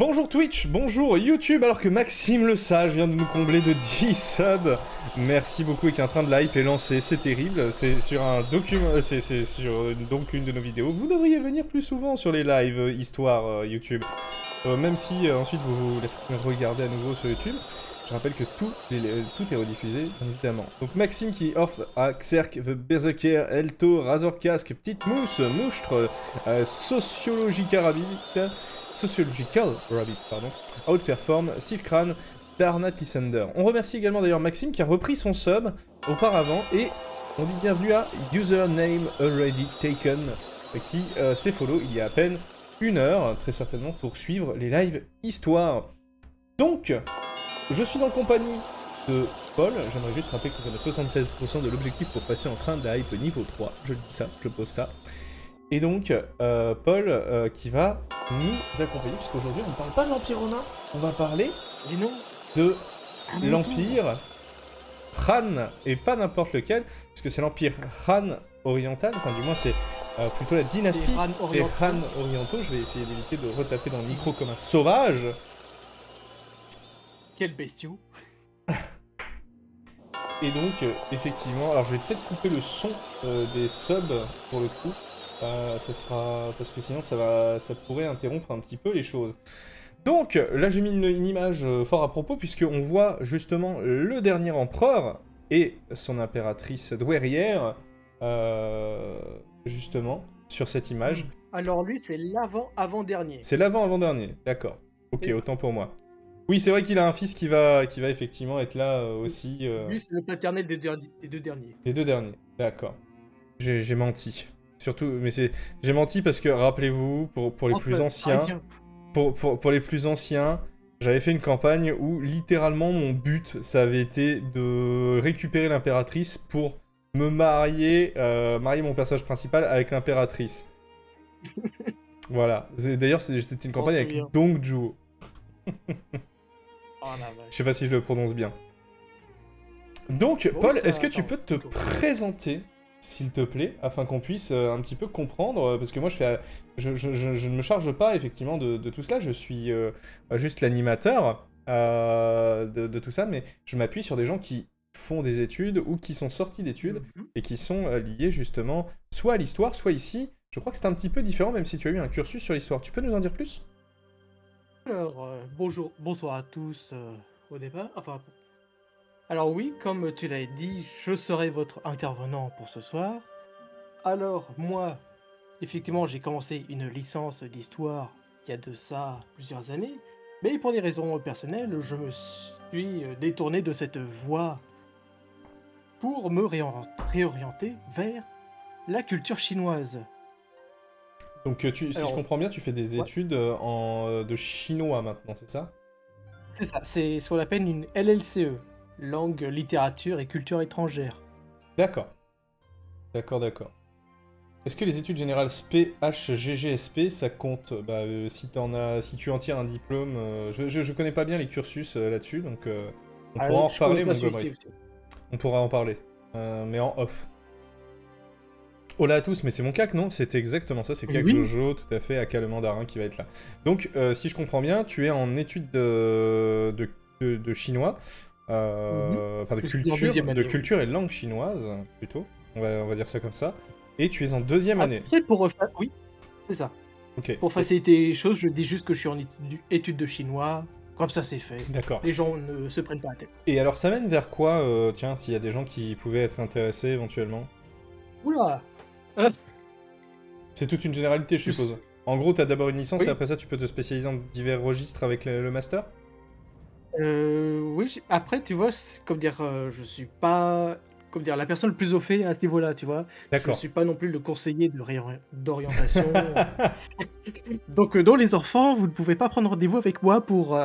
Bonjour Twitch, bonjour YouTube, alors que Maxime le Sage vient de nous combler de 10 subs. Merci beaucoup et qui est en train de la hype et lancer, c'est terrible. C'est sur un document, c'est sur donc une de nos vidéos. Vous devriez venir plus souvent sur les lives histoire YouTube. Même si ensuite vous les regardez à nouveau sur YouTube. Je rappelle que tout est rediffusé, bien évidemment. Donc Maxime qui offre à Xerk, The Berserker, Elto, Razor Casque, Petite Mousse, Mouchtre, Sociological Rabbit, pardon, Outperform, Silkran, Darnat Lysander. On remercie également d'ailleurs Maxime qui a repris son sub auparavant et on dit bienvenue à Username Already Taken qui s'est follow il y a à peine 1 heure, très certainement pour suivre les lives histoire. Donc, je suis en compagnie de Paul, j'aimerais juste rappeler que nous avons 76% de l'objectif pour passer en train de hype niveau 3, je dis ça, je pose ça. Et donc, Paul qui va nous accompagner, puisqu'aujourd'hui on ne parle pas de l'Empire romain, on va parler de l'Empire Han, et pas n'importe lequel, puisque c'est l'Empire Han oriental, enfin du moins c'est plutôt la dynastie des Han orientaux. Je vais essayer d'éviter de retaper dans le micro comme un sauvage. Quel bestiau. Et donc, effectivement, alors je vais peut-être couper le son des subs pour le coup. Ça sera... parce que sinon ça pourrait interrompre un petit peu les choses. Donc, là j'ai mis une image fort à propos, puisqu'on voit justement le dernier empereur et son impératrice douairière, justement, sur cette image. Alors lui, c'est l'avant-avant-dernier. C'est l'avant-avant-dernier, d'accord. Ok, autant pour moi. Oui, c'est vrai qu'il a un fils qui va effectivement être là aussi. Lui, c'est le paternel des deux derniers. Les deux derniers, d'accord. J'ai menti. Surtout, mais j'ai menti parce que, rappelez-vous, pour les plus anciens, pour les plus anciens, j'avais fait une campagne où, littéralement, mon but, ça avait été de récupérer l'impératrice pour me marier mon personnage principal avec l'impératrice. Voilà. D'ailleurs, c'était une campagne avec Dongju. Oh, la vache. Je sais pas si je le prononce bien. Donc, bon, Paul, est-ce que tu peux te présenter, s'il te plaît, afin qu'on puisse un petit peu comprendre, parce que moi je ne me charge pas effectivement de tout cela, je suis juste l'animateur de tout ça, mais je m'appuie sur des gens qui font des études ou qui sont sortis d'études et qui sont liés justement soit à l'histoire, soit ici. Je crois que c'est un petit peu différent, même si tu as eu un cursus sur l'histoire. Tu peux nous en dire plus ? Alors, bonsoir à tous au départ. Enfin, alors oui, comme tu l'as dit, je serai votre intervenant pour ce soir. Alors, moi, effectivement, j'ai commencé une licence d'histoire il y a de ça plusieurs années, mais pour des raisons personnelles, je me suis détourné de cette voie pour me réorienter vers la culture chinoise. Donc, si je comprends bien, tu fais des études de chinois maintenant, c'est ça? C'est ça, c'est ce qu'on appelle une LLCE, langue, littérature et culture étrangère. D'accord. D'accord. Est-ce que les études générales SP, HGGSP, ça compte? Si tu en tires un diplôme, je connais pas bien les cursus là-dessus, donc on pourra en reparler, Montgomery. On pourra en parler, mais en off. Hola à tous, mais c'est mon cac, non? C'est exactement ça, c'est Cac Jojo, tout à fait, Aka le mandarin qui va être là. Donc, si je comprends bien, tu es en études de chinois, enfin de culture et langue chinoise, plutôt, on va dire ça comme ça, et tu es en 2e année. Après, pour refaire... Oui, c'est ça. Ok. Pour faciliter les choses, je dis juste que je suis en études de chinois, comme ça c'est fait. D'accord. Les gens ne se prennent pas la tête. Et alors, ça mène vers quoi, tiens, s'il y a des gens qui pouvaient être intéressés éventuellement? Oula. C'est toute une généralité, je suppose. En gros, t'as d'abord une licence et après ça, tu peux te spécialiser dans divers registres avec le master? Oui, après, tu vois, comme dire, je suis pas, comme dire, la personne le plus au fait à ce niveau-là, tu vois. D'accord. Je suis pas non plus le conseiller d'orientation. Donc, non, les enfants, vous ne pouvez pas prendre rendez-vous avec moi pour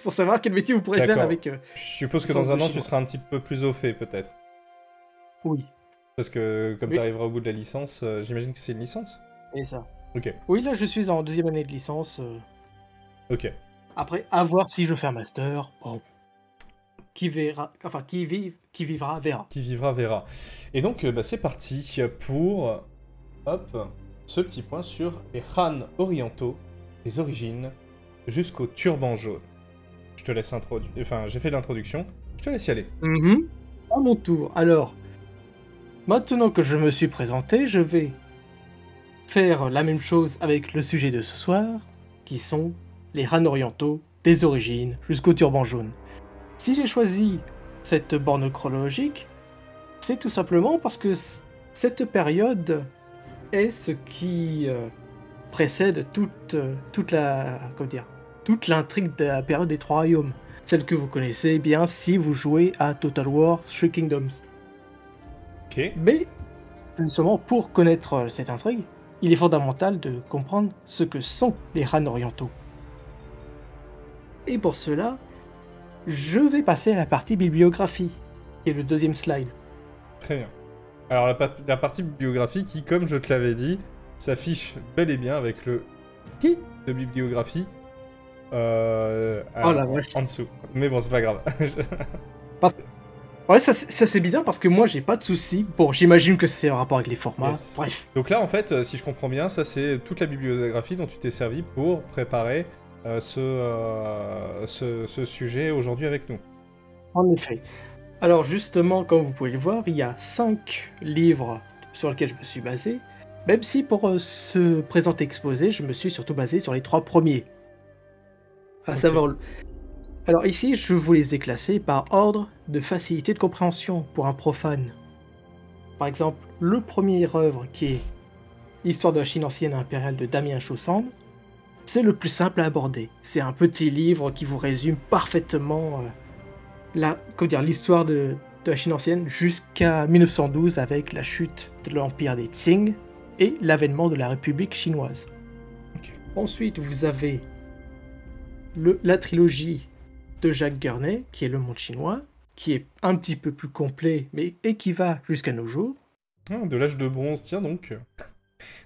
savoir quel métier vous pourrez faire avec... Je suppose que dans un an, tu seras un petit peu plus au fait, peut-être. Oui. Parce que comme tu arriveras au bout de la licence, j'imagine que c'est une licence? Et ça. Ok. Oui, là, je suis en 2e année de licence. Ok. Après, à voir si je fais un master. Bon. Qui verra... Enfin, qui vivra, verra. Qui vivra, verra. Et donc, c'est parti pour... Hop, ce petit point sur les Han orientaux, les origines jusqu'au turban jaune. Je te laisse introduire. Enfin, j'ai fait l'introduction. Je te laisse y aller. À mon tour. Alors, maintenant que je me suis présenté, je vais faire la même chose avec le sujet de ce soir, qui sont les Han orientaux, des origines jusqu'au turban jaune. Si j'ai choisi cette borne chronologique, c'est tout simplement parce que cette période est ce qui précède toute l'intrigue de la période des Trois Royaumes, celle que vous connaissez bien si vous jouez à Total War Three Kingdoms. Ok. Mais, justement, pour connaître cette intrigue, il est fondamental de comprendre ce que sont les Han orientaux. Et pour cela, je vais passer à la partie bibliographie, qui est le deuxième slide. Très bien. Alors la partie bibliographie qui, comme je te l'avais dit, s'affiche bel et bien avec le i de bibliographie en dessous. Mais bon, c'est pas grave. Ouais, ça c'est bizarre parce que moi j'ai pas de soucis. Bon, j'imagine que c'est en rapport avec les formats. Yes. Bref. Donc là, en fait, si je comprends bien, ça c'est toute la bibliographie dont tu t'es servi pour préparer ce sujet aujourd'hui avec nous. En effet. Alors justement, comme vous pouvez le voir, il y a 5 livres sur lesquels je me suis basé. Même si pour ce présent exposé, je me suis surtout basé sur les 3 premiers. À savoir... Alors ici, je vous les ai classés par ordre de facilité de compréhension pour un profane. Par exemple, le premier œuvre qui est L'histoire de la Chine ancienne et impériale de Damien Chaussand, c'est le plus simple à aborder. C'est un petit livre qui vous résume parfaitement l'histoire de la Chine ancienne jusqu'à 1912 avec la chute de l'empire des Qing et l'avènement de la République chinoise. Okay. Ensuite, vous avez la trilogie de Jacques Gurney, qui est Le Monde chinois, qui est un petit peu plus complet, et qui va jusqu'à nos jours. Ah, de l'âge de bronze, tiens donc.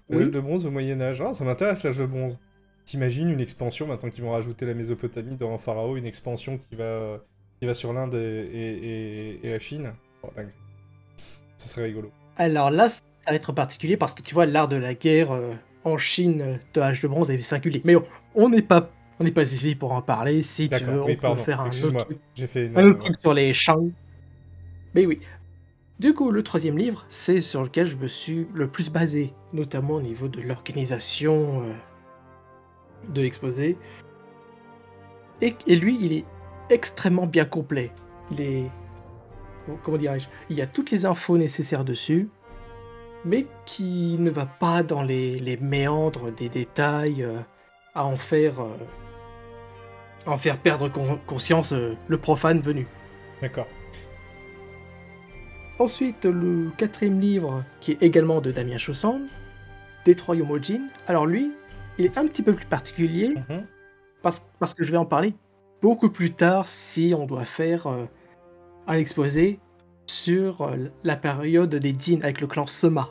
De l'âge de bronze au Moyen-Âge. Ah, ça m'intéresse l'âge de bronze. T'imagines une expansion, maintenant qu'ils vont rajouter la Mésopotamie dans Pharaon, une expansion qui va sur l'Inde et la Chine. Oh, dingue. Ce serait rigolo. Alors là, ça va être particulier parce que tu vois, l'art de la guerre en Chine de l'âge de bronze est singulier. Mais bon, on n'est pas ici pour en parler. Si tu veux, on peut faire un autre truc sur les Shang. Mais oui. Du coup, le troisième livre, c'est sur lequel je me suis le plus basé, notamment au niveau de l'organisation de l'exposé. Et lui, il est extrêmement bien complet. Il est... Comment dirais-je ? Il y a toutes les infos nécessaires dessus, mais qui ne va pas dans les méandres des détails, à en faire perdre conscience le profane venu. D'accord. Ensuite, le quatrième livre, qui est également de Damien Chaussand, Des Trois Royaumes Jin. Alors lui, il est un petit peu plus particulier, parce que je vais en parler beaucoup plus tard si on doit faire un exposé sur la période des Jin avec le clan Sema.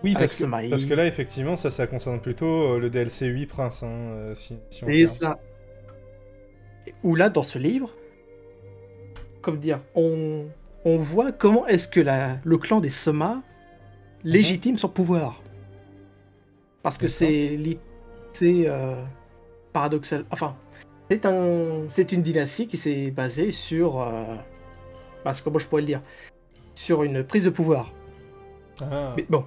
Oui, parce que là, effectivement, ça concerne plutôt le DLC 8 Prince, si on regarde. Et ça. Où là, dans ce livre, comme dire, on voit comment est-ce que le clan des Sema légitime son pouvoir. Parce que c'est paradoxal. Enfin, c'est une dynastie qui s'est basée sur... comment je pourrais le dire ? Sur une prise de pouvoir. Ah. Mais bon.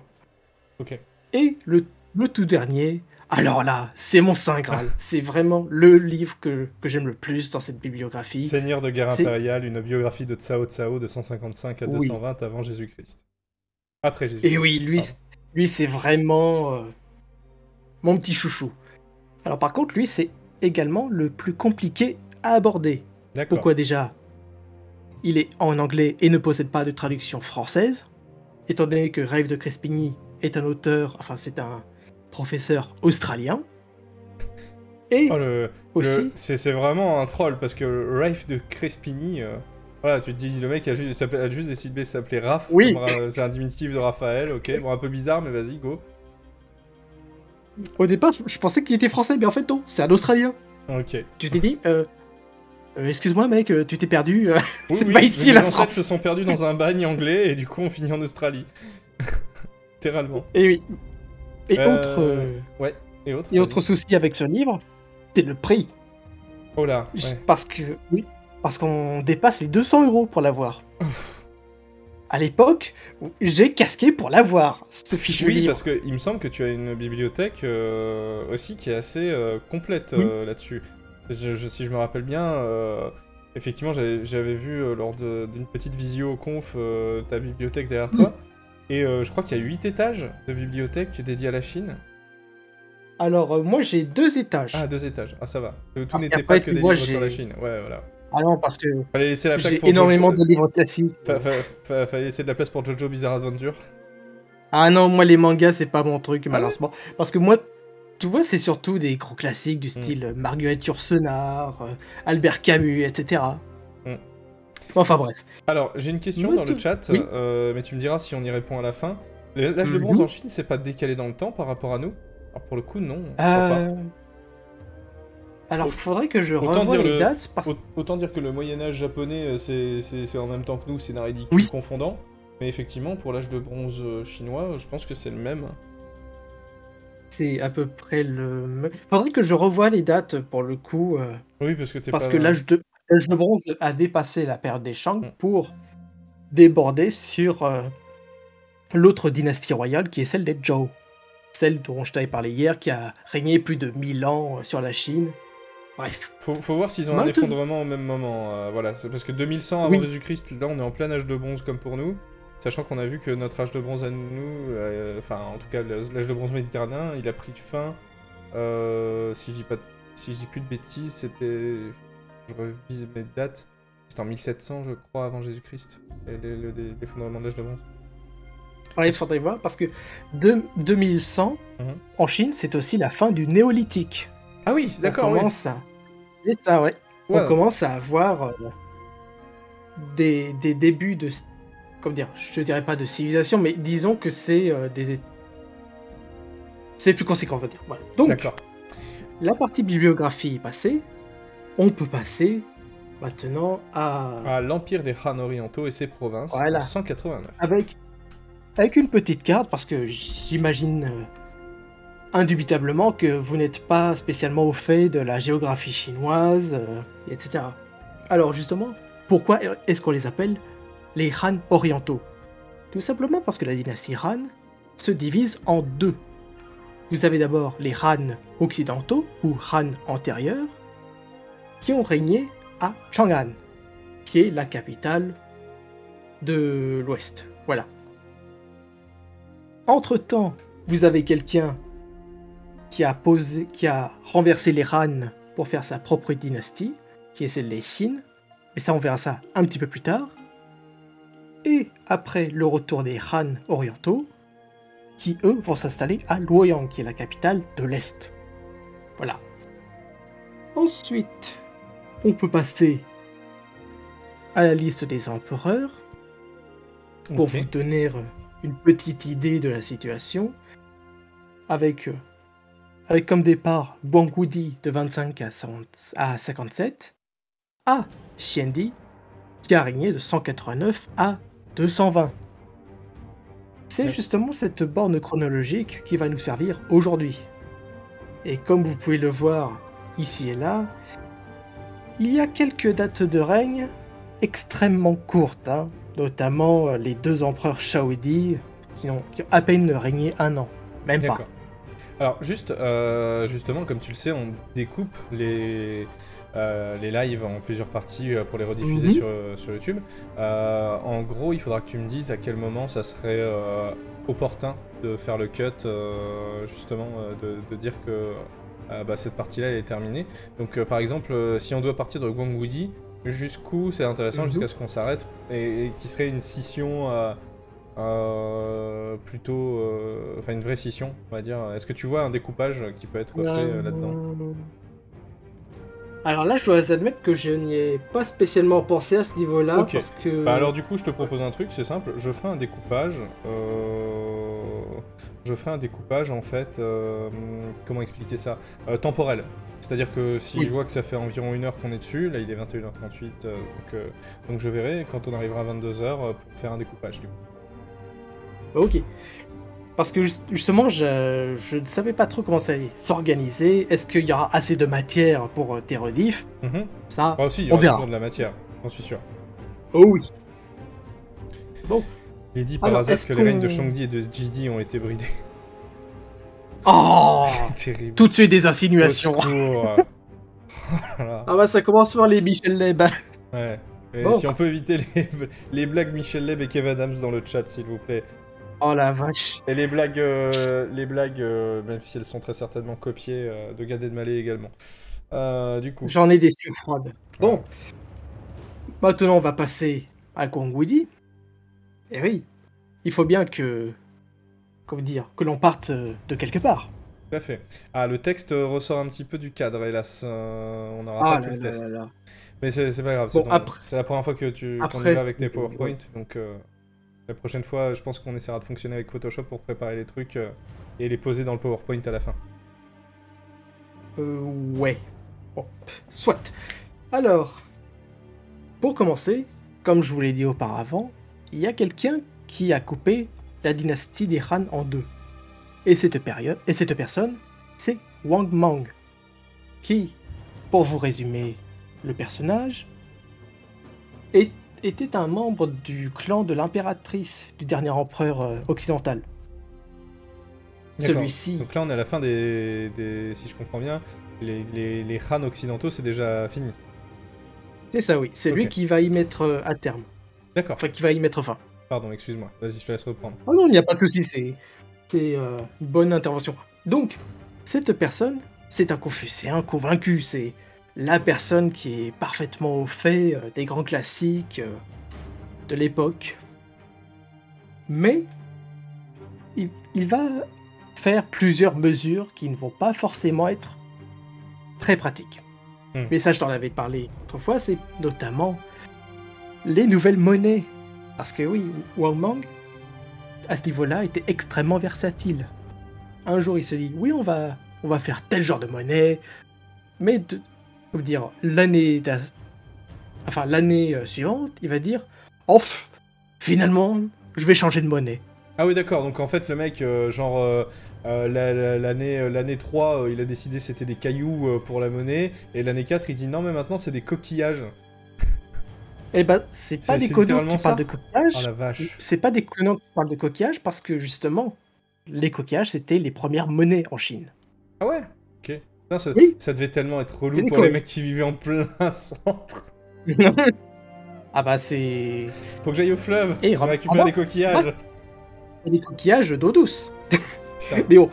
Ok. Et le tout dernier, alors là, c'est mon Saint Graal. C'est vraiment le livre que j'aime le plus dans cette bibliographie. Seigneur de guerre impériale, une biographie de Cao Cao de 155 à 220 avant Jésus-Christ. Après Jésus-Christ. Et oui, lui c'est vraiment mon petit chouchou. Alors par contre, lui, c'est également le plus compliqué à aborder. D'accord. Pourquoi déjà ? Il est en anglais et ne possède pas de traduction française, étant donné que Rafe de Crespigny est un auteur, c'est un professeur australien. Et aussi... c'est vraiment un troll, parce que Rafe de Crespigny, voilà, tu te dis, le mec a juste décidé de s'appeler Raph, oui. C'est un diminutif de Raphaël, ok, bon, un peu bizarre, mais vas-y, go. Au départ, je pensais qu'il était français, mais en fait non, c'est un Australien. Ok. Tu t'es dit, excuse-moi mec, tu t'es perdu, c'est oui, pas ici la France. Les ancêtres se sont perdus dans un bagne anglais, et du coup on finit en Australie. Littéralement. Et oui. Et autre souci avec ce livre, c'est le prix. Oh là, ouais. Parce que, oui, parce qu'on dépasse les 200 € pour l'avoir. À l'époque, j'ai casqué pour l'avoir, ce fichu Oui, livre. parce qu'il me semble que tu as une bibliothèque aussi qui est assez complète Oui. là-dessus. Si je me rappelle bien, effectivement, j'avais vu lors d'une petite visio conf ta bibliothèque derrière toi. Et je crois qu'il y a 8 étages de bibliothèque dédiés à la Chine. Alors, moi, j'ai 2 étages. Ah, 2 étages. Ah, ça va. Tout Parce n'était pas qu'après, que tu des vois, livres sur la j'ai... Chine. Ouais, voilà. Ah non, parce que Fallait laisser la place j'ai pour énormément Jojo. de livres classiques. Fallait laisser de la place pour Jojo Bizarre Adventure. Ah non, moi, les mangas, c'est pas mon truc, Ah ouais malheureusement. Parce que moi, tu vois, c'est surtout des gros classiques du style Marguerite Yourcenar, Albert Camus, etc. Mm. Enfin bref. Alors, j'ai une question dans le chat, Oui. mais tu me diras si on y répond à la fin. L'âge de bronze en Chine, c'est pas décalé dans le temps par rapport à nous? Alors pour le coup, non, je crois pas. Alors, faudrait que je Autant revoie dire les dates. autant dire que le Moyen-Âge japonais, c'est en même temps que nous, c'est d'un ridicule confondant. Mais effectivement, pour l'âge de bronze chinois, je pense que c'est le même. C'est à peu près le même. Faudrait que je revoie les dates pour le coup. Oui, parce que t'es Parce pas... que l'âge de bronze a dépassé la période des Shang pour déborder sur l'autre dynastie royale qui est celle des Zhou. Celle dont je t'avais parlé hier, qui a régné plus de 1000 ans sur la Chine. Bref. Faut voir s'ils ont un effondrement au même moment. Voilà, parce que 2100 avant Jésus-Christ, là on est en plein âge de bronze comme pour nous. Sachant qu'on a vu que notre âge de bronze à nous, enfin en tout cas l'âge de bronze méditerranéen, il a pris fin, si je dis plus de bêtises, c'était... Je revise mes dates, c'était en 1700 je crois avant Jésus-Christ, l'effondrement de l'âge de bronze. Ouais, il faudrait voir, parce que 2100, en Chine, c'est aussi la fin du néolithique. Ah oui, d'accord, oui. C'est ça, ouais. On commence à avoir des débuts de... Comment dire, je dirais pas de civilisation, mais disons que c'est c'est plus conséquent, on va dire. Voilà. Donc, la partie bibliographie est passée. On peut passer maintenant à l'Empire des Han orientaux et ses provinces, en 189. Avec une petite carte, parce que j'imagine indubitablement que vous n'êtes pas spécialement au fait de la géographie chinoise, etc. Alors justement, pourquoi est-ce qu'on les appelle les Han orientaux? Tout simplement parce que la dynastie Han se divise en deux. Vous avez d'abord les Han occidentaux, ou Han antérieurs, qui ont régné à Chang'an, qui est la capitale de l'Ouest. Voilà. Entre-temps, vous avez quelqu'un qui a renversé les Han pour faire sa propre dynastie, qui est celle des Xin, mais ça on verra ça un petit peu plus tard. Et après le retour des Han orientaux, qui eux vont s'installer à Luoyang, qui est la capitale de l'Est. Voilà. Ensuite, on peut passer à la liste des empereurs, pour vous donner une petite idée de la situation, avec comme départ Guangudi de 25 à 57, à Xiandi, qui a régné de 189 à 220. C'est justement cette borne chronologique qui va nous servir aujourd'hui. Et comme vous pouvez le voir ici et là, il y a quelques dates de règne extrêmement courtes, notamment les deux empereurs Shaodi qui ont à peine régné 1 an, même pas. Alors justement, comme tu le sais, on découpe les lives en plusieurs parties pour les rediffuser sur YouTube. En gros, il faudra que tu me dises à quel moment ça serait opportun de faire le cut, justement, de dire que cette partie-là elle est terminée. Donc par exemple, si on doit partir de Guangudi, jusqu'où c'est intéressant jusqu'à ce qu'on s'arrête, et qui serait une scission... plutôt... Enfin, une vraie scission, on va dire. Est-ce que tu vois un découpage qui peut être fait là-dedans? Alors là, je dois admettre que je n'y ai pas spécialement pensé à ce niveau-là, parce que... alors du coup, je te propose un truc, c'est simple. Je ferai un découpage... en fait... comment expliquer ça? Temporel. C'est-à-dire que si je vois que ça fait environ 1 heure qu'on est dessus, là il est 21h38, donc je verrai quand on arrivera à 22h pour faire un découpage du coup. Ok. Parce que justement, je ne savais pas trop comment ça allait s'organiser. Est-ce qu'il y aura assez de matière pour tes rediffs? Ça, Ah aussi, il y on aura verra. toujours de la matière, j'en suis sûr. Oh oui. Bon. Il est dit par Alors, hasard est-ce que les règnes de qu'on- Shangdi et de JD ont été bridés. Oh C'est terrible. Tout de suite des Au insinuations. secours. Oh là là. Ah bah ça commence par les Michel Leb. Ouais. Et Bon. si on peut éviter les blagues Michel Leb et Kev Adams dans le chat, s'il vous plaît. Oh la vache. Et les blagues, même si elles sont très certainement copiées, de Gad Elmaleh également. Du coup. J'en ai des sueurs froides. Bon. Ouais. Maintenant, on va passer à Gong Widi. Et oui. Il faut bien que... Comment dire? Que l'on parte de quelque part. Tout à fait. Ah, le texte ressort un petit peu du cadre, hélas. On n'aura Ah pas tout là le là test. là là. Mais c'est pas grave. Bon, c'est après- c'est la première fois que qu'on y après, va avec tes c'est- PowerPoint. Donc la prochaine fois, je pense qu'on essaiera de fonctionner avec Photoshop pour préparer les trucs et les poser dans le PowerPoint à la fin. Ouais. Bon, soit. Alors, pour commencer, comme je vous l'ai dit auparavant, il y a quelqu'un qui a coupé la dynastie des Han en deux. Et cette personne, c'est Wang Mang, qui, pour vous résumer le personnage, était un membre du clan de l'impératrice du dernier empereur occidental. D'accord. Celui-ci, Donc là, on est à la fin si je comprends bien, les Han occidentaux, c'est déjà fini. c'est ça oui, c'est lui Ok. qui va y mettre à terme, D'accord. enfin qui va y mettre fin. Pardon, excuse-moi. Vas-y, je te laisse reprendre. Oh non, il n'y a pas de souci, c'est une bonne intervention. Donc, cette personne, c'est un Confucéen convaincu, c'est la personne qui est parfaitement au fait des grands classiques de l'époque. Mais, il va faire plusieurs mesures qui ne vont pas forcément être très pratiques. Mais ça, je t'en avais parlé autrefois, c'est notamment les nouvelles monnaies. Parce que oui, Wang Mang, à ce niveau-là, était extrêmement versatile. Un jour, il s'est dit, oui, on va faire tel genre de monnaie, mais comment dire, l'année suivante, il va dire, oh, finalement, je vais changer de monnaie. Ah oui, d'accord. Donc en fait, le mec, l'année 3, il a décidé c'était des cailloux pour la monnaie. Et l'année 4, il dit non, mais maintenant, c'est des coquillages. Eh ben, c'est pas des c'est connos littéralement qui parlent ça de coquillages. Oh la vache. C'est pas des connos qui parlent de coquillages parce que justement, les coquillages, c'était les premières monnaies en Chine. Ah ouais. Ok. Putain, Oui. ça devait tellement être relou C'est des pour les causes. mecs qui vivaient en plein centre. Ah bah c'est... Faut que j'aille au fleuve Et pour récupérer des coquillages. des coquillages d'eau douce. Putain, Mais bon.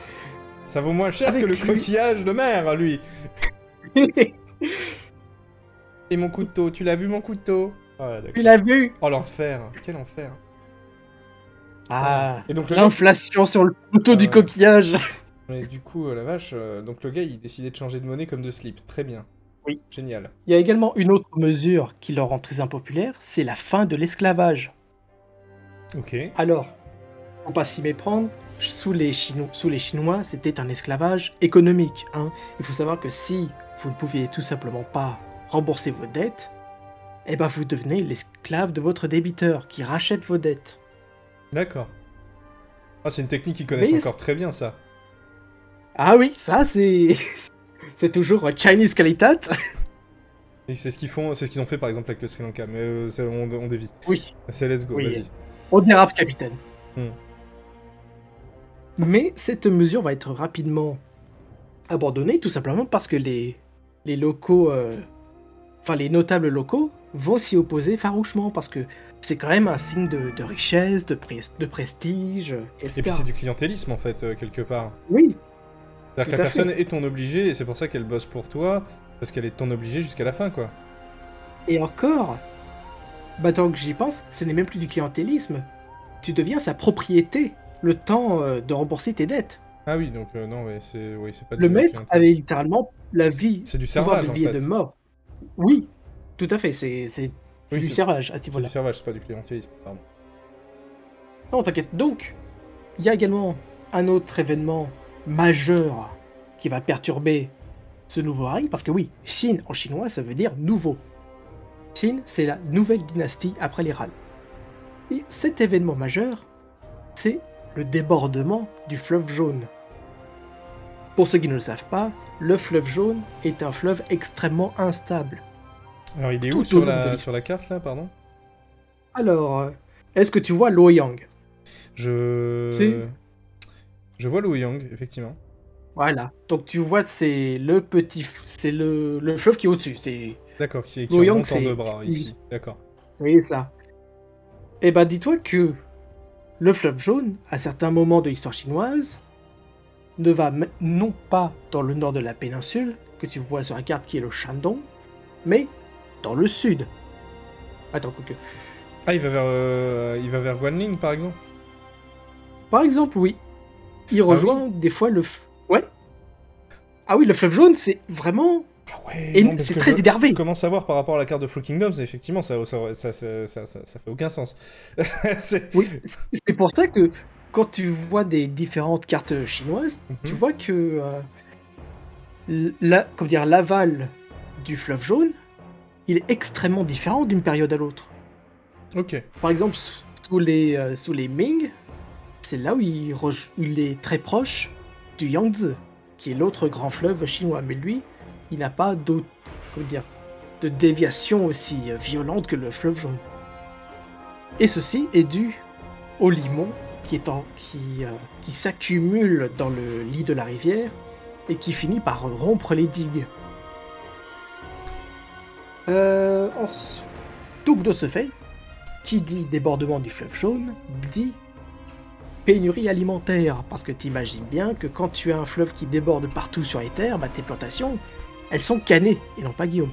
ça vaut moins cher Avec que le lui. coquillage de mer, lui. Et mon couteau, tu l'as vu mon couteau? Ah, d'accord. Tu l'as vu? Oh l'enfer, quel enfer. Ah, Et donc le l'inflation sur le couteau du ouais. coquillage. Mais du coup, la vache, donc le gars il décidait de changer de monnaie comme de slip. Très bien. Oui. Génial. Il y a également une autre mesure qui leur rend très impopulaire, c'est la fin de l'esclavage. Ok. Alors, faut pas s'y méprendre, sous les Chinois, c'était un esclavage économique. Hein. Il faut savoir que si vous ne pouviez tout simplement pas rembourser vos dettes, eh ben vous devenez l'esclave de votre débiteur qui rachète vos dettes. D'accord. Ah, c'est une technique qu'ils connaissent Mais- encore très bien, ça. Ah oui, ça c'est... c'est toujours Chinese qualitat. Et c'est ce qu'ils font, c'est ce qu'ils ont fait par exemple avec le Sri Lanka, mais on dévie. Oui, C'est let's go, Oui. vas-y. on dérape, capitaine. Hmm. Mais cette mesure va être rapidement abandonnée, tout simplement parce que les locaux, enfin les notables locaux, vont s'y opposer farouchement, parce que c'est quand même un signe de richesse, de prestige, etc. Et puis c'est du clientélisme en fait, quelque part. Oui, C'est-à-dire que Tout la à fait. personne est ton obligé et c'est pour ça qu'elle bosse pour toi, parce qu'elle est ton obligé jusqu'à la fin, quoi. et encore, bah tant que j'y pense, ce n'est même plus du clientélisme. Tu deviens sa propriété, le temps de rembourser tes dettes. Ah oui, donc non, ouais, c'est pas Le du maître clientélisme. avait littéralement la vie, C'est du pouvoir servage de en vie et fait. de mort. Oui, tout à fait, c'est Oui, du c'est- servage à ce C'est niveau-là. du servage, c'est pas du clientélisme, pardon. Non, t'inquiète. Donc, il y a également un autre événement majeur qui va perturber ce nouveau règne, parce que oui, Qin en chinois, ça veut dire nouveau. Qin, c'est la nouvelle dynastie après les Han. Et cet événement majeur, c'est le débordement du fleuve jaune. Pour ceux qui ne le savent pas, le fleuve jaune est un fleuve extrêmement instable. Alors, il est Tout où au sur long de la, l'histoire. sur la carte, là, pardon? Alors, est-ce que tu vois Luoyang? Je vois Luoyang, effectivement. Voilà. Donc tu vois, c'est le c'est le fleuve qui est au-dessus. C'est D'accord, qui Luoyang, remonte en deux c'est bras, ici. D'accord. oui, ça. Eh ben, dis-toi que le fleuve jaune, à certains moments de l'histoire chinoise, ne va non pas dans le nord de la péninsule, que tu vois sur la carte qui est le Shandong, mais dans le sud. Attends, quoique. Ah, il va vers Guanling, par exemple? Par exemple, oui. Il oui. rejoint des fois ouais. Ah oui, le fleuve jaune, c'est vraiment... Ah ouais, Et non, parce c'est que très énervé. je commence à voir par rapport à la carte de Flow Kingdoms, et effectivement, ça fait aucun sens. C'est- Oui, c'est pour ça que quand tu vois des différentes cartes chinoises, tu Mhm. vois que comment dire, l'aval du fleuve jaune, il est extrêmement différent d'une période à l'autre. Ok. Par exemple, sous les Ming, c'est là où il est très proche du Yangtze, qui est l'autre grand fleuve chinois. Mais lui, il n'a pas comment dire, de déviation aussi violente que le fleuve jaune. Et ceci est dû au limon qui s'accumule dans le lit de la rivière et qui finit par rompre les digues. Donc de ce fait, qui dit débordement du fleuve jaune, dit pénurie alimentaire, parce que t'imagines bien que quand tu as un fleuve qui déborde partout sur les terres, bah tes plantations, elles sont cannées, et non pas Guillaume.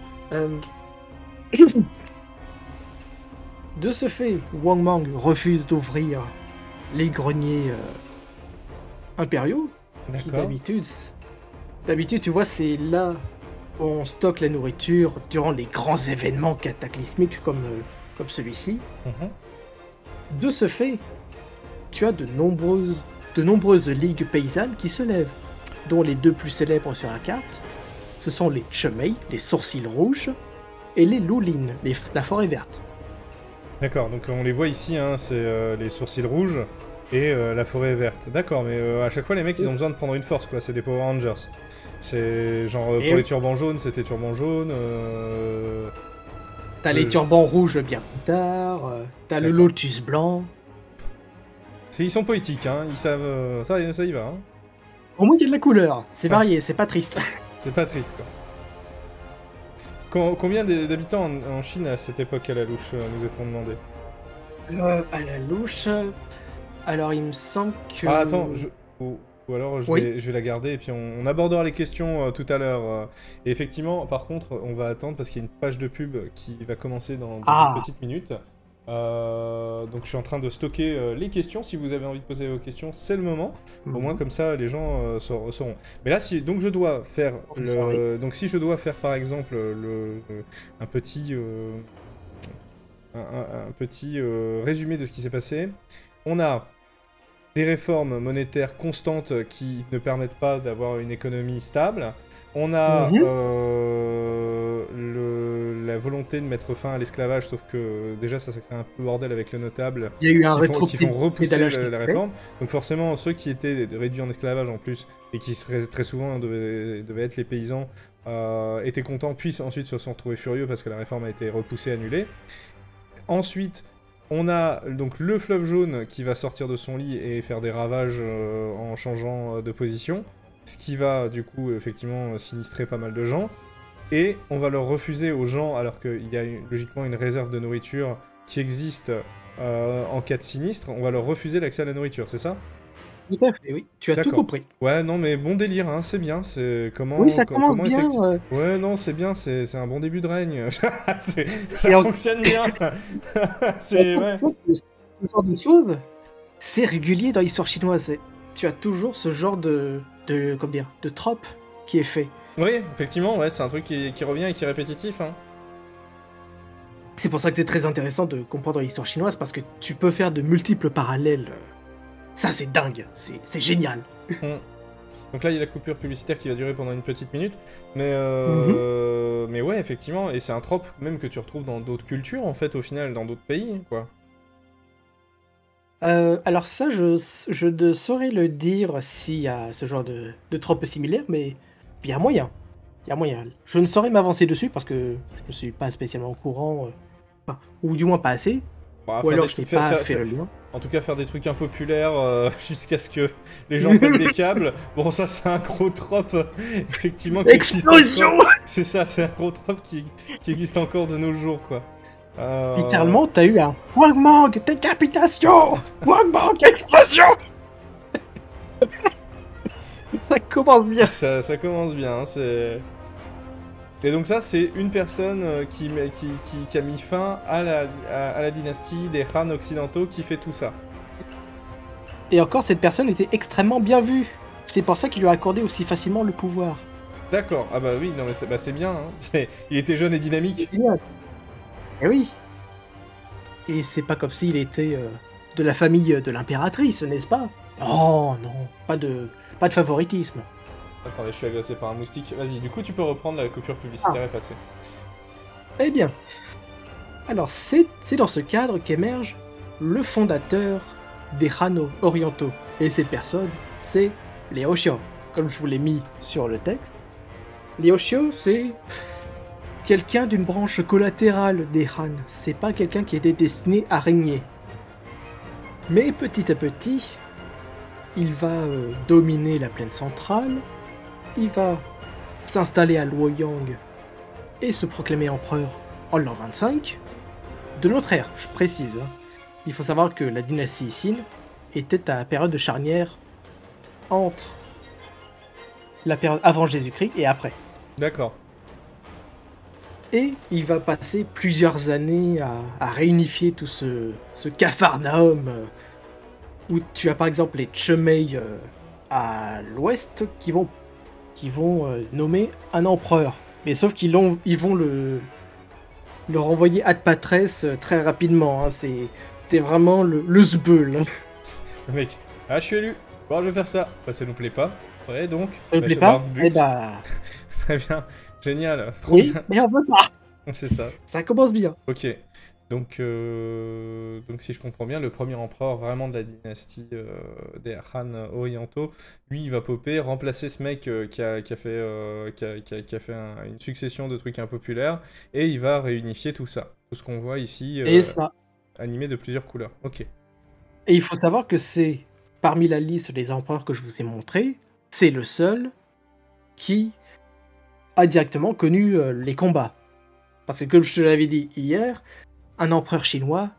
De ce fait, Wang Mang refuse d'ouvrir les greniers impériaux, qui D'accord. d'habitude, tu vois, c'est là où on stocke la nourriture durant les grands événements cataclysmiques comme celui-ci. Mhm. De ce fait, tu as de nombreuses ligues paysannes qui se lèvent, dont les deux plus célèbres sur la carte, ce sont les Chemei, les sourcils rouges, et les Lulin, la forêt verte. D'accord, donc on les voit ici, hein, c'est les sourcils rouges et la forêt verte. D'accord, mais à chaque fois, les mecs, ils ont besoin de prendre une force, quoi. C'est des Power Rangers. C'est genre, Et pour les oui, turbans jaunes, c'était turban jaune. t'as les turbans rouges bien plus tard, t'as le D'accord. lotus blanc. Ils sont poétiques, hein, ils savent... ça y va, hein. Au moins il y a de la couleur, c'est Ouais, varié, c'est pas triste. c'est pas triste, quoi. Combien d'habitants en Chine à cette époque à la louche, nous est-on demandé? À la louche, alors il me semble que... Ah, attends, ou alors Oui. je vais la garder et puis on abordera les questions tout à l'heure. Et effectivement, par contre, on va attendre parce qu'il y a une page de pub qui va commencer dans une Ah, petite minute. Donc je suis en train de stocker les questions. Si vous avez envie de poser vos questions, c'est le moment. Au moins comme ça, les gens sauront. Mais là, si donc je dois faire oui. donc si je dois faire par exemple un petit un petit résumé de ce qui s'est passé, on a des réformes monétaires constantes qui ne permettent pas d'avoir une économie stable. On a Mhm. la volonté de mettre fin à l'esclavage, sauf que déjà ça crée un peu bordel avec le notable Il y a eu un qui font repousser rétropédalage qui s'est la fait. réforme. Donc forcément, ceux qui étaient réduits en esclavage en plus, et qui très souvent devaient être les paysans, étaient contents, puis ensuite se sont retrouvés furieux parce que la réforme a été repoussée, annulée. Ensuite, on a donc le fleuve jaune qui va sortir de son lit et faire des ravages en changeant de position, ce qui va du coup effectivement sinistrer pas mal de gens. Et on va leur refuser aux gens, alors qu'il y a logiquement une réserve de nourriture qui existe en cas de sinistre, on va leur refuser l'accès à la nourriture, c'est ça? Tout à fait, oui. Tu as tout D'accord. compris. Ouais, non, mais bon délire, hein, c'est bien. C'est Oui, ça commence comment bien. effectivement. Ouais, non, c'est bien, c'est un bon début de règne. Ça Et fonctionne bien. C'est ouais. toi, ce genre de choses, c'est régulier dans l'histoire chinoise. Tu as toujours ce genre comment dire, de trope qui est fait. Oui, effectivement, ouais, c'est un truc qui revient et qui est répétitif, hein. C'est pour ça que c'est très intéressant de comprendre l'histoire chinoise, parce que tu peux faire de multiples parallèles. Ça, c'est dingue. C'est génial. Mm. Donc là, il y a la coupure publicitaire qui va durer pendant une petite minute. Mhm. Mais ouais, effectivement, et c'est un trope même que tu retrouves dans d'autres cultures, en fait, au final, dans d'autres pays, quoi. Alors ça, je ne saurais le dire s'il y a ce genre de trope similaire, mais il y a moyen. Il y a moyen. Je ne saurais m'avancer dessus parce que je ne suis pas spécialement au courant, enfin, ou du moins pas assez, Bah, ou faire alors des je n'ai trucs, pas fait le lien. en tout cas, faire des trucs impopulaires jusqu'à ce que les gens pètent des câbles. Bon, ça, c'est un gros trope, effectivement, qui existe encore. Explosion! C'est ça, c'est un gros trope qui existe encore de nos jours, quoi. Littéralement, t'as eu un Wang Mang, décapitation! Wang Mang, explosion! Ça commence bien. ça commence bien, hein, c'est... Et donc ça, c'est une personne qui a mis fin à la dynastie des Han occidentaux qui fait tout ça. Et encore, cette personne était extrêmement bien vue. C'est pour ça qu'il lui a accordé aussi facilement le pouvoir. D'accord, ah bah oui, non mais c'est bien, hein. Il était jeune et dynamique. Eh oui. Et c'est pas comme s'il était de la famille de l'impératrice, n'est-ce pas? Oh non, pas de favoritisme. Attendez, je suis agressé par un moustique. Vas-y, du coup, tu peux reprendre, la coupure publicitaire Ah. est passée. Eh bien, alors c'est dans ce cadre qu'émerge le fondateur des Han orientaux. Et cette personne, c'est Liao Xiao. Comme je vous l'ai mis sur le texte, Liao Xiao, c'est quelqu'un d'une branche collatérale des Han. C'est pas quelqu'un qui était destiné à régner. Mais petit à petit, il va dominer la plaine centrale, il va s'installer à Luoyang et se proclamer empereur en l'an 25 de notre ère, je précise. Hein. Il faut savoir que la dynastie Xin était à la période de charnière entre la période avant Jésus-Christ et après. D'accord. Et il va passer plusieurs années à réunifier tout ce capharnaüm où tu as par exemple les Chemei à l'ouest qui vont nommer un empereur. Mais sauf ils vont le renvoyer ad patresse très rapidement. Hein. C'était vraiment le sbeul. Hein. Le mec, ah, je suis élu. Bon, je vais faire ça. Bah, ça nous plaît pas. Ouais, donc. Ça ne bah, plaît je pas? barre de but. Eh bah... Très bien. Génial. Trop Oui, bien. mais on veut pas. C'est ça. Ça commence bien. Ok. Donc si je comprends bien, le premier empereur vraiment de la dynastie des Han orientaux, lui, il va popper, remplacer ce mec qui a fait, qui a fait une succession de trucs impopulaires, et il va réunifier tout ça. Tout ce qu'on voit ici, Et ça. animé de plusieurs couleurs. Ok. Et il faut savoir que c'est, parmi la liste des empereurs que je vous ai montré, c'est le seul qui a directement connu les combats. Parce que comme je te l'avais dit hier, un empereur chinois,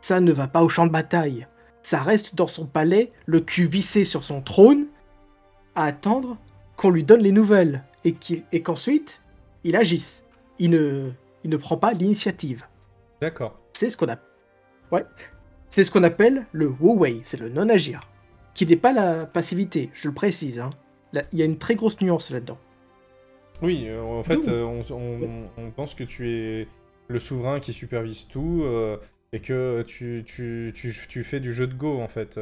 ça ne va pas au champ de bataille. Ça reste dans son palais, le cul vissé sur son trône, à attendre qu'on lui donne les nouvelles et qu'ensuite il agisse. Il ne prend pas l'initiative. D'accord. C'est ce qu'on a. Ouais. C'est ce qu'on appelle le Wu Wei, c'est le non-agir. Qui n'est pas la passivité, je le précise. Hein. Il y a une très grosse nuance là-dedans. Oui, en fait, Donc, on pense que tu es le souverain qui supervise tout, et que tu fais du jeu de Go, en fait.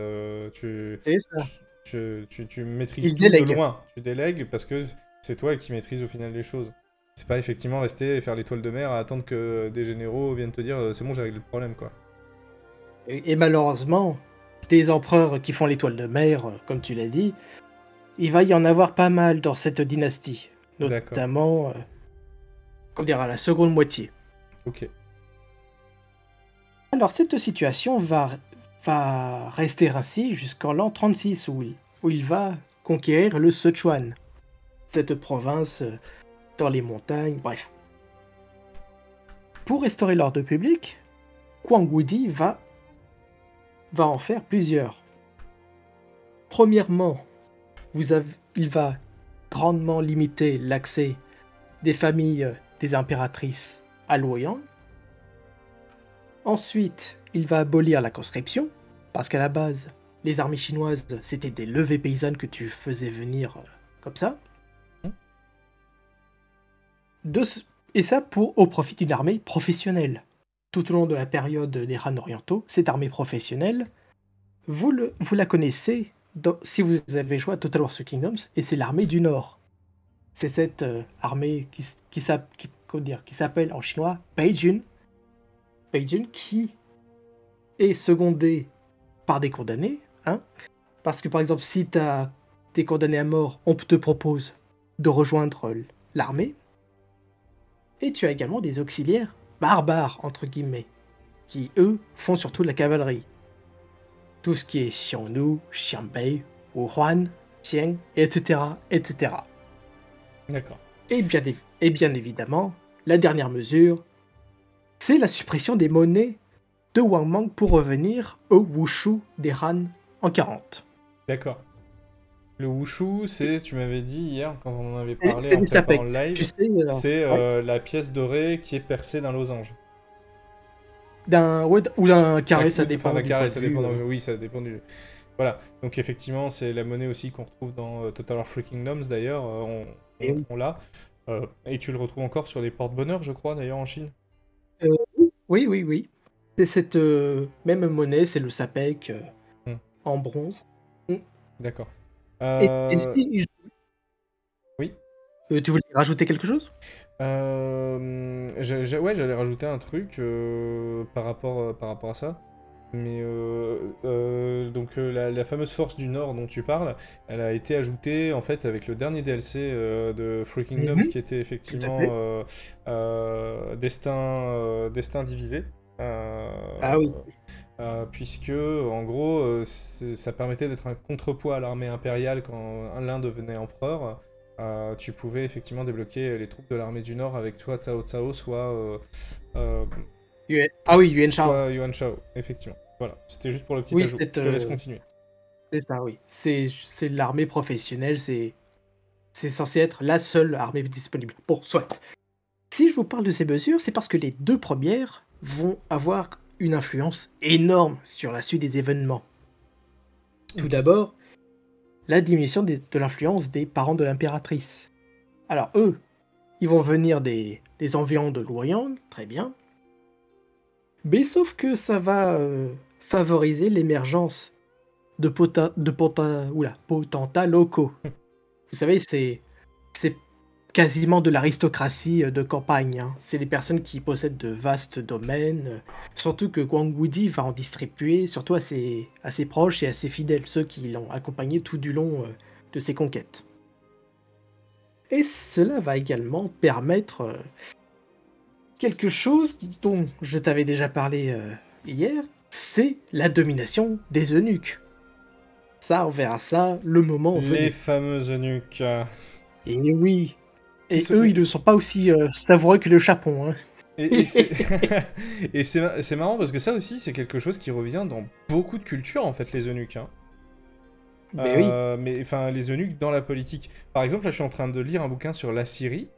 c'est ça. Tu maîtrises Il tout de délègue. loin. Tu délègues parce que c'est toi qui maîtrises au final les choses. C'est pas effectivement rester et faire l'étoile de mer à attendre que des généraux viennent te dire c'est bon, j'ai réglé le problème, quoi. Et malheureusement, des empereurs qui font l'étoile de mer, comme tu l'as dit, il va y en avoir pas mal dans cette dynastie. D'accord. Notamment, comment dire, à la seconde moitié. Ok. Alors cette situation va rester ainsi jusqu'en l'an 36 où il va conquérir le Sichuan, cette province dans les montagnes, bref. Pour restaurer l'ordre public, Quang Wudi va en faire plusieurs. Premièrement, il va grandement limiter l'accès des familles des impératrices à Luoyang. Ensuite, il va abolir la conscription, parce qu'à la base, les armées chinoises, c'était des levées paysannes que tu faisais venir comme ça. Et ça au profit d'une armée professionnelle. Tout au long de la période des Han orientaux, cette armée professionnelle, vous la connaissez si vous avez joué à Total War Kingdoms, et c'est l'armée du Nord. C'est cette armée qui s'appelle en chinois Beijun. Beijun qui est secondée par des condamnés, hein. Parce que par exemple, si t'es condamné à mort, on te propose de rejoindre l'armée. Et tu as également des auxiliaires barbares, entre guillemets, qui eux font surtout de la cavalerie. Tout ce qui est Xiongnu, Xianbei, Wuhuan, Xiang, etc., etc. D'accord. Et bien évidemment, la dernière mesure, c'est la suppression des monnaies de Wang Mang pour revenir au Wushu des Han en 40. D'accord. Le wushu, c'est, tu m'avais dit hier, quand on en avait parlé C'est en des préparant sapèques. le Tu live, sais, c'est ouais, la pièce dorée qui est percée d'un losange. ouais, ou d'un carré, ça Enfin, dépend d'un du point carré, de ça vue. dépend. Oui, ça dépend du. Voilà. Donc, effectivement, c'est la monnaie aussi qu'on retrouve dans Total War Freaking Kingdoms, d'ailleurs. Et oui. On l'a. Et tu le retrouves encore sur les porte-bonheur, je crois, d'ailleurs, en Chine. Euh, oui, oui, oui. C'est cette même monnaie, c'est le sapèque Hmm, en bronze. Mm. d'accord. Et si Oui. tu voulais rajouter quelque chose? Ouais, j'allais rajouter un truc par rapport à ça. Mais donc la fameuse force du Nord dont tu parles, elle a été ajoutée en fait avec le dernier DLC de Free Kingdoms Mhm, qui était tout à effectivement fait. Destin divisé. Ah oui. Puisque en gros ça permettait d'être un contrepoids à l'armée impériale quand l'un devenait empereur. Tu pouvais effectivement débloquer les troupes de l'armée du Nord avec soit Cao Cao, euh, Ah oui, Yuan Shao. soit Yuan Shao, effectivement. Voilà, c'était juste pour le petit Oui, ajout. Je te laisse continuer. c'est ça, oui. C'est l'armée professionnelle, c'est censé être la seule armée disponible. Bon, soit. Si je vous parle de ces mesures, c'est parce que les deux premières vont avoir une influence énorme sur la suite des événements. Tout Ok. d'abord, la diminution de l'influence des parents de l'impératrice. Alors eux, ils vont venir des environs de Luoyang, très bien, mais sauf que ça va favoriser l'émergence de potentats locaux. Vous savez, c'est quasiment de l'aristocratie de campagne, hein. C'est des personnes qui possèdent de vastes domaines, surtout que Guang Wudi va en distribuer, surtout à ses proches et à ses fidèles, ceux qui l'ont accompagné tout du long de ses conquêtes. Et cela va également permettre quelque chose dont je t'avais déjà parlé hier, c'est la domination des eunuques. Ça, on verra ça le moment Les venu. fameuses nuques. Et oui, Qui et se... eux, ils ne sont pas aussi savoureux que le chapon, hein. Et c'est et c'est marrant parce que ça aussi c'est quelque chose qui revient dans beaucoup de cultures en fait les eunuques. Hein. Ben oui. Mais enfin les eunuques dans la politique. Par exemple là je suis en train de lire un bouquin sur l'Assyrie.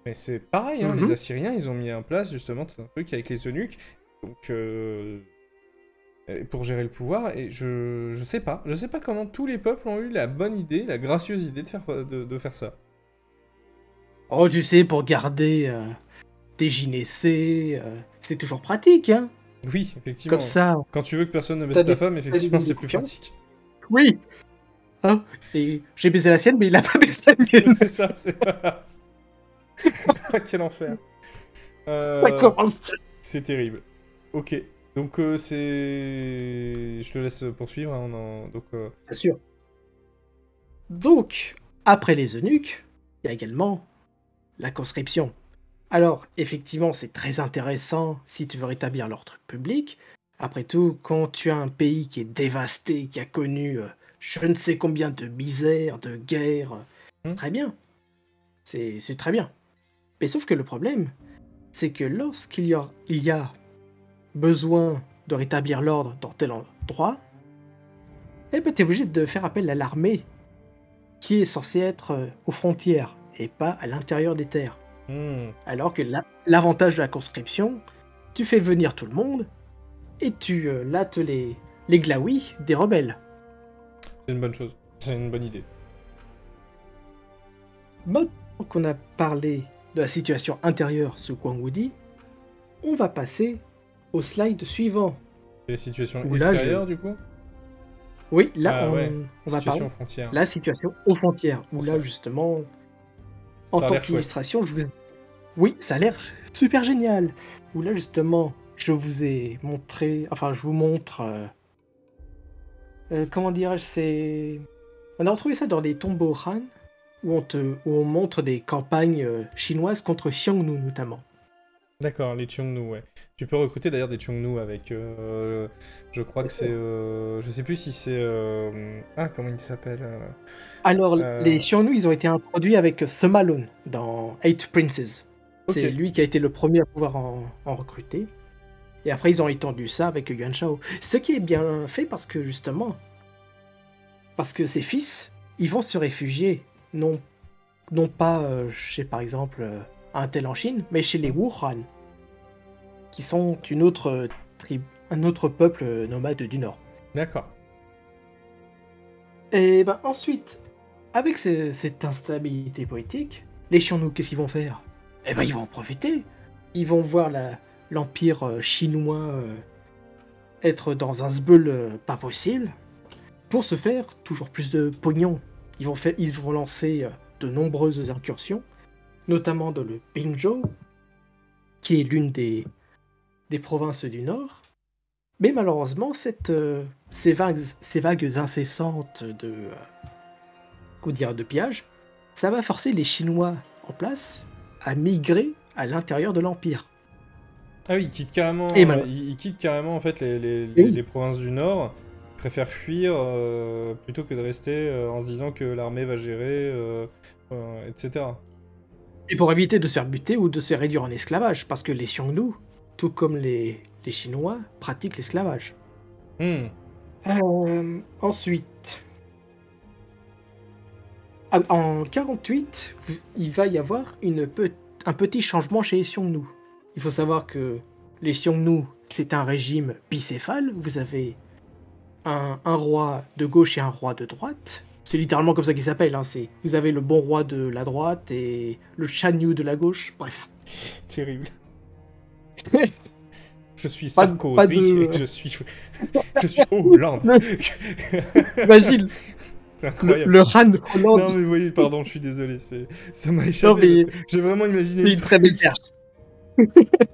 Mais c'est pareil, hein, les Mhm. Assyriens ils ont mis en place justement tout un truc avec les eunuques. Donc pour gérer le pouvoir et je sais pas comment tous les peuples ont eu la bonne idée, la gracieuse idée de faire ça. Oh, tu sais, pour garder des gynécées, c'est toujours pratique, hein. Oui, Comme effectivement. ça, Quand tu veux que personne ne t'as baisse ta des, femme, t'as des effectivement, dons de c'est plus confiance. pratique. Oui. Hein. Et j'ai baisé la sienne, mais il a pas baisé la mienne. C'est ça, c'est pas... Quel enfer. Ça Euh, commence. c'est terrible. Ok, donc c'est... Je te laisse poursuivre. Hein, donc, Bien sûr. Donc, après les eunuques, il y a également la conscription. Alors, effectivement, c'est très intéressant si tu veux rétablir l'ordre public. Après tout, quand tu as un pays qui est dévasté, qui a connu je ne sais combien de misères, de guerres, hmm, très bien, c'est très bien. Mais sauf que le problème, c'est que il y a besoin de rétablir l'ordre dans tel endroit, eh ben, tu es obligé de faire appel à l'armée qui est censée être aux frontières et pas à l'intérieur des terres. hmm, Alors que l'avantage de la conscription, tu fais venir tout le monde et tu lattes les glaouis des rebelles. c'est une bonne chose. C'est une bonne idée. Maintenant qu'on a parlé de la situation intérieure sous Gwangwudi, on va passer au slide suivant. Et la situation Où là, extérieure, du coup? Oui, là, Ah ouais, on va parler situation frontière. de la situation aux frontières. Où Pour là, ça. justement, en Ça a tant l'air chouette. qu'illustration, Oui, ça a l'air super génial. Où là, justement, je vous ai montré... Enfin, je vous montre comment dirais-je, on a retrouvé ça dans des tombeaux Han, où on montre des campagnes chinoises contre Xiongnu notamment. D'accord, les Xiongnu, ouais. Tu peux recruter d'ailleurs des Xiongnu avec... je crois que c'est... je sais plus si c'est... Ah, comment il s'appelle Alors, les euh, Xiongnu, ils ont été introduits avec Sima Lun dans Eight Princes. Ok, C'est lui qui a été le premier à pouvoir en recruter. Et après, ils ont étendu ça avec Yuan Shao. Ce qui est bien fait parce que, justement, parce que ses fils, ils vont se réfugier, non pas chez, par exemple, un tel en Chine, mais chez les Wuhan, qui sont une autre tribu, un autre peuple nomade du Nord. d'accord. Et ben ensuite, avec cette instabilité politique, les Xiongnu, qu'est-ce qu'ils vont faire? Eh ben ils vont en profiter. Ils vont voir l'empire chinois être dans un sbeul pas possible pour se faire toujours plus de pognon. Ils vont lancer de nombreuses incursions, notamment dans le Bingzhou, qui est l'une des provinces du Nord. Mais malheureusement, ces vagues incessantes de pillage, ça va forcer les Chinois en place à migrer à l'intérieur de l'Empire. Ah oui, Et malheureusement, ils quittent carrément en fait oui. les provinces du Nord, ils préfèrent fuir plutôt que de rester en se disant que l'armée va gérer, etc. Et pour éviter de se faire buter ou de se réduire en esclavage, parce que les Xiongnu, tout comme les Chinois, pratiquent l'esclavage. Hmm, Ensuite, en 48, il va y avoir un petit changement chez les Xiongnu. Il faut savoir que les Xiongnu, c'est un régime bicéphale. Vous avez un roi de gauche et un roi de droite. C'est littéralement comme ça qu'il s'appelle. Hein. Vous avez le bon roi de la droite et le Shan Yu de la gauche. Bref. terrible. Je suis Pas Sarkozy de... et je suis Hollande. Imagine, C'est incroyable. le Han Non Hollande. mais oui, pardon, je suis désolé, ça m'a Non échappé parce mais que j'ai vraiment imaginé c'est le une très belle truc. perche.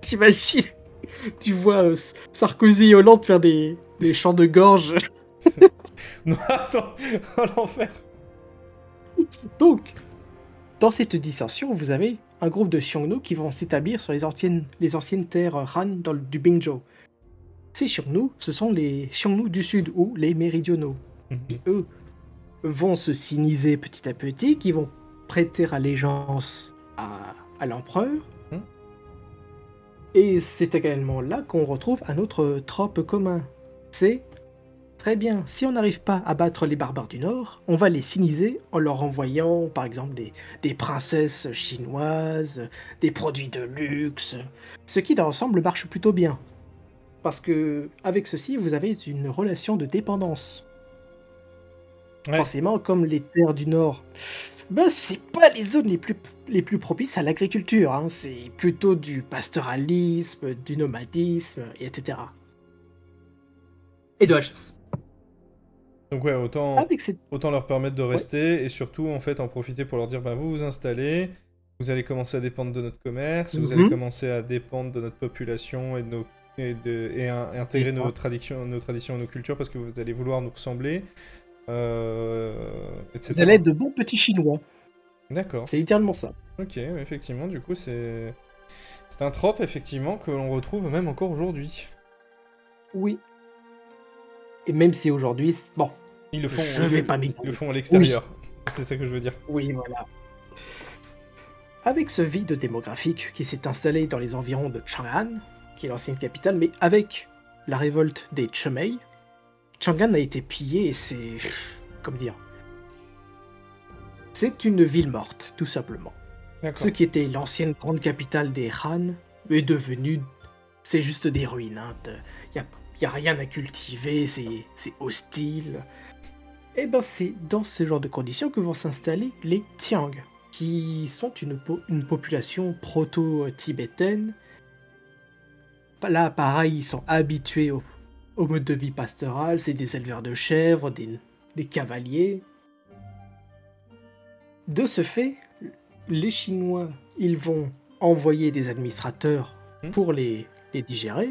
T'imagines, tu vois Sarkozy et Hollande faire des chants de gorge. Non, attends, oh l'enfer. Donc, dans cette dissension, vous avez un groupe de Xiongnu qui vont s'établir sur les anciennes terres Han du Bingzhou. Ces Xiongnu, ce sont les Xiongnu du Sud ou les méridionaux, qui eux vont se siniser petit à petit, qui vont prêter allégeance à l'empereur. Hmm. Et c'est également là qu'on retrouve un autre trope commun. C'est très bien, si on n'arrive pas à battre les barbares du Nord, on va les siniser en leur envoyant par exemple des princesses chinoises, des produits de luxe, ce qui dans l'ensemble marche plutôt bien. Parce que avec ceci, vous avez une relation de dépendance. Ouais. Forcément, comme les terres du Nord, ben, c'est pas les zones les plus propices à l'agriculture, hein. C'est plutôt du pastoralisme, du nomadisme, etc. Et de la chasse. Donc ouais, Avec cette... autant leur permettre de Ouais. rester et surtout en fait en profiter pour leur dire bah vous vous installez, vous allez commencer à dépendre de notre commerce, vous allez Mhm. commencer à dépendre de notre population et de nos et C'est intégrer ça. nos traditions et nos cultures parce que vous allez vouloir nous ressembler, Vous allez etc. être de bons petits Chinois. D'accord. C'est littéralement ça. Ok, effectivement, du coup c'est un trope effectivement que l'on retrouve même encore aujourd'hui. Oui. Et même si aujourd'hui, bon, Ils le font, je vais pas ils le m'égaler. font à Oui, l'extérieur. C'est ça que je veux dire. oui, voilà. Avec ce vide démographique qui s'est installé dans les environs de Chang'an, qui est l'ancienne capitale, mais avec la révolte des Chumei, Chang'an a été pillé et c'est... Comment dire? C'est une ville morte, tout simplement. Ce D'accord. qui était l'ancienne grande capitale des Han est devenu... C'est juste des ruines. Y a rien à cultiver, c'est hostile. Et ben c'est dans ce genre de conditions que vont s'installer les Tiang, qui sont une population proto-tibétaine. Là, pareil, ils sont habitués au mode de vie pastoral, c'est des éleveurs de chèvres, des cavaliers. De ce fait, les Chinois, ils vont envoyer des administrateurs pour les digérer,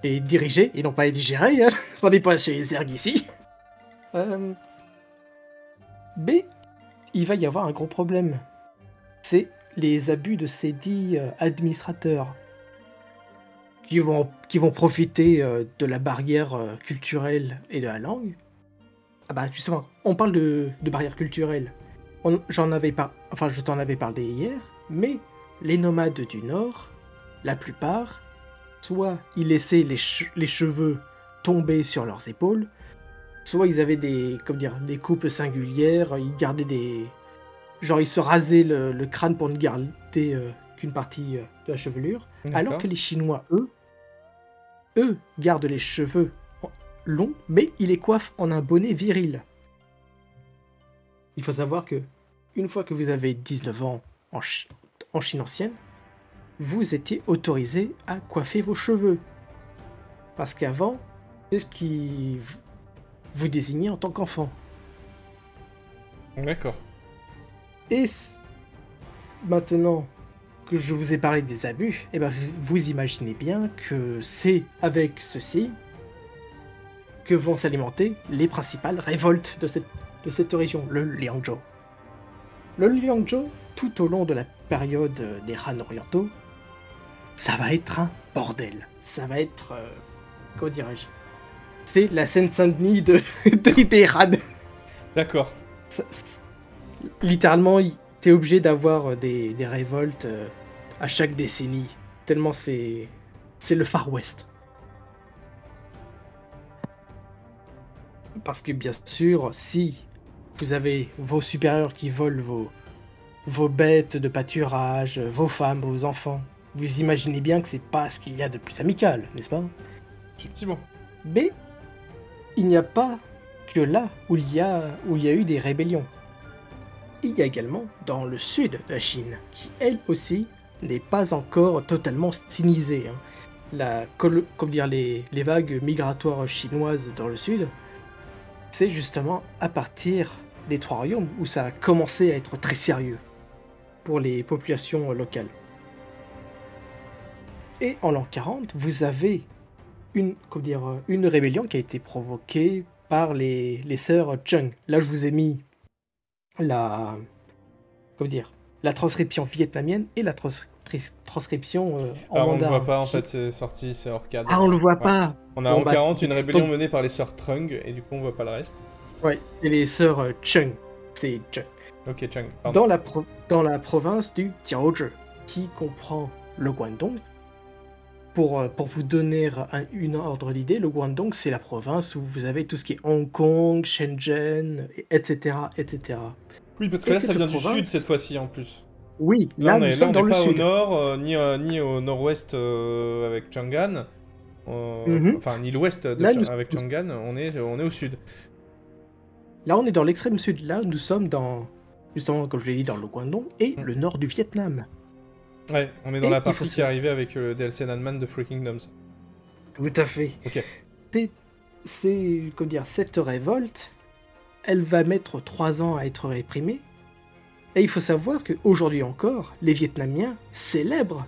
les diriger, et non pas les digérer, hein. On n'est pas chez les Zerg ici. Mais il va y avoir un gros problème. C'est les abus de ces dits administrateurs qui vont profiter de la barrière culturelle et de la langue. Ah bah justement, on parle de barrière culturelle. Je t'en avais parlé hier, mais les nomades du Nord, la plupart, soit ils laissaient les cheveux tomber sur leurs épaules, soit ils avaient des coupes singulières, ils gardaient des... Genre ils se rasaient le crâne pour ne garder qu'une partie de la chevelure, alors que les Chinois, eux gardent les cheveux longs, mais ils les coiffent en un bonnet viril. Il faut savoir que une fois que vous avez 19 ans en Chine ancienne, vous étiez autorisé à coiffer vos cheveux. Parce qu'avant, c'est ce qui vous désignait en tant qu'enfant. D'accord. Et maintenant que je vous ai parlé des abus, eh ben vous imaginez bien que c'est avec ceci que vont s'alimenter les principales révoltes de cette région, le Liangzhou. Le Liangzhou, tout au long de la période des Han orientaux, ça va être un bordel. Ça va être... comment dirais-je? C'est la Seine-Saint-Denis des Han. D'accord. Littéralement, t'es obligé d'avoir des révoltes à chaque décennie. Tellement c'est le Far West. Parce que bien sûr, si vous avez vos supérieurs qui volent vos bêtes de pâturage, vos femmes, vos enfants, vous imaginez bien que c'est pas ce qu'il y a de plus amical, n'est-ce pas? Effectivement. Mais il n'y a pas que là où il y a eu des rébellions. Il y a également dans le sud de la Chine, qui elle aussi n'est pas encore totalement sinisée. Les vagues migratoires chinoises dans le sud, c'est justement à partir des Trois Royaumes où ça a commencé à être très sérieux pour les populations locales. Et en l'an 40, vous avez une rébellion qui a été provoquée par les sœurs Chung. Là, je vous ai mis la transcription vietnamienne et la transcription en mandarin. On ne voit pas, en fait, c'est sorti, c'est hors cadre. Ah, on le voit pas. On a en 40 une rébellion menée par les sœurs Trung, et du coup, on voit pas le reste. Ouais, c'est les sœurs Chung. C'est Chung. Ok, Chung, pardon. Dans la province du Jiaozhou, qui comprend le Guangdong. Pour vous donner une ordre d'idée, le Guangdong, c'est la province où vous avez tout ce qui est Hong Kong, Shenzhen, etc., etc. Oui, parce que là, ça vient du sud cette fois-ci en plus. Oui, là nous sommes dans le sud. On n'est pas au nord, ni au nord-ouest avec Chang'an. Enfin, ni l'ouest avec Chang'an, on est au sud. Là, on est dans l'extrême sud. Là, nous sommes dans, justement, comme je l'ai dit, dans le Guangdong et le nord du Vietnam. Ouais, on est dans la partie qui est arrivée avec le DLC Nanman de Three Kingdoms. Tout à fait. Ok. Cette révolte, elle va mettre 3 ans à être réprimée. Et il faut savoir qu'aujourd'hui encore, les Vietnamiens célèbrent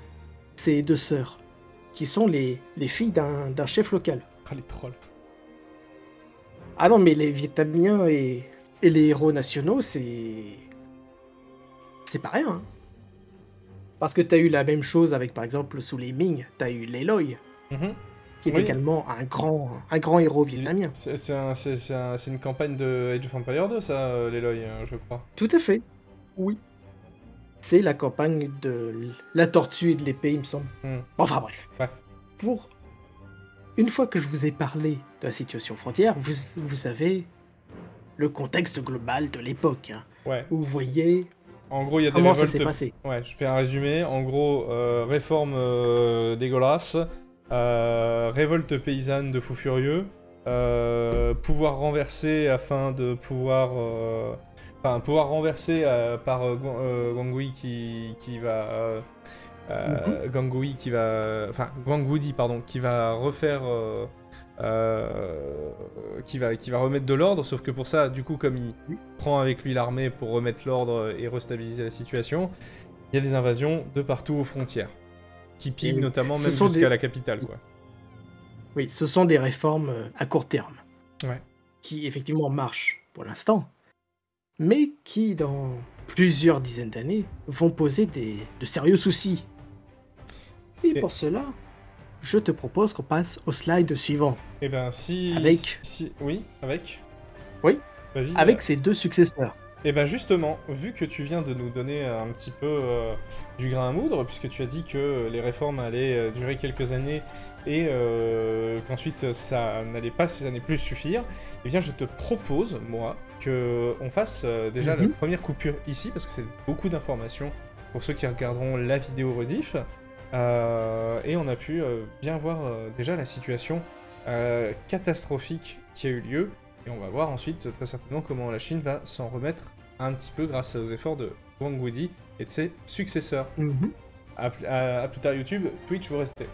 ces deux sœurs, qui sont les filles d'un chef local. Ah, les trolls. Ah non, mais les Vietnamiens et les héros nationaux, c'est pas rien. Hein. Parce que t'as eu la même chose avec, par exemple, sous les Ming, t'as eu Lê Loi, qui est également un grand héros vietnamien. C'est une campagne de Age of Empires 2, ça, Lê Loi, je crois. Tout à fait, oui. C'est la campagne de la tortue et de l'épée, il me semble. Enfin bref. Une fois que je vous ai parlé de la situation frontière, vous avez le contexte global de l'époque. Hein, où vous voyez... En gros, il y a des comment révoltes... ça s'est passé. Ouais, je fais un résumé. En gros, réforme dégueulasse, révolte paysanne de fous furieux, pouvoir renversé afin de pouvoir... pouvoir renversé par Guanghui qui va... Guangwudi, pardon, qui va refaire... qui va remettre de l'ordre, sauf que pour ça, du coup, comme il prend avec lui l'armée pour remettre l'ordre et restabiliser la situation, il y a des invasions de partout aux frontières, qui pillent notamment même jusqu'à la capitale, quoi. Oui, ce sont des réformes à court terme. Ouais. qui effectivement marchent pour l'instant, mais qui dans plusieurs dizaines d'années vont poser de sérieux soucis. Et Et- pour cela, je te propose qu'on passe au slide suivant, Eh ben, si... Avec- Oui, avec... Oui, Vas-y. avec ses deux successeurs. Et ben justement, vu que tu viens de nous donner un petit peu du grain à moudre, puisque tu as dit que les réformes allaient durer quelques années et qu'ensuite ça n'allait plus suffire, eh bien je te propose, moi, qu'on fasse déjà la première coupure ici, parce que c'est beaucoup d'informations pour ceux qui regarderont la vidéo rediff, et on a pu bien voir déjà la situation catastrophique qui a eu lieu, et on va voir ensuite très certainement comment la Chine va s'en remettre un petit peu grâce aux efforts de Wang Wudi et de ses successeurs. Mhm. À plus tard YouTube, Twitch, vous restez.